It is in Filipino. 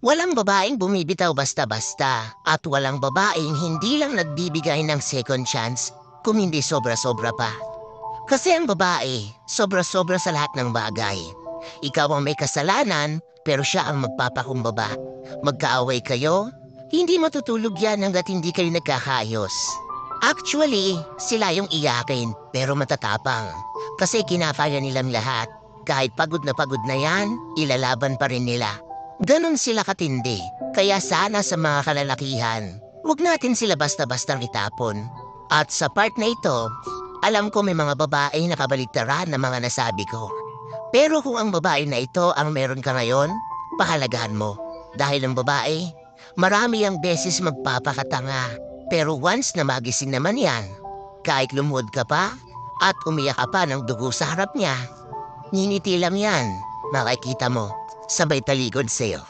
Walang babaeng bumibitaw basta-basta at walang babaeng hindi lang nagbibigay ng second chance kung hindi sobra-sobra pa. Kasi ang babae, sobra-sobra sa lahat ng bagay. Ikaw ang may kasalanan, pero siya ang magpapakumbaba. Magkaaway kayo, hindi matutulog yan hanggat hindi kayo nagkakaayos. Actually, sila yung iyakin, pero matatapang. Kasi kinakaya nilang lahat. Kahit pagod na yan, ilalaban pa rin nila. Ganon sila katindi. Kaya sana sa mga kalalakihan, huwag natin sila basta-bastang itapon. At sa part na ito, alam ko may mga babae na kabaligtaran na mga nasabi ko. Pero kung ang babae na ito ang meron ka ngayon, pahalagahan mo. Dahil ang babae, marami ang beses magpapakatanga. Pero once na magising naman yan, kahit lumuhod ka pa at umiyak ka pa ng dugo sa harap niya, ngingiti lang yan, makikita mo, sabay talikod sa'yo.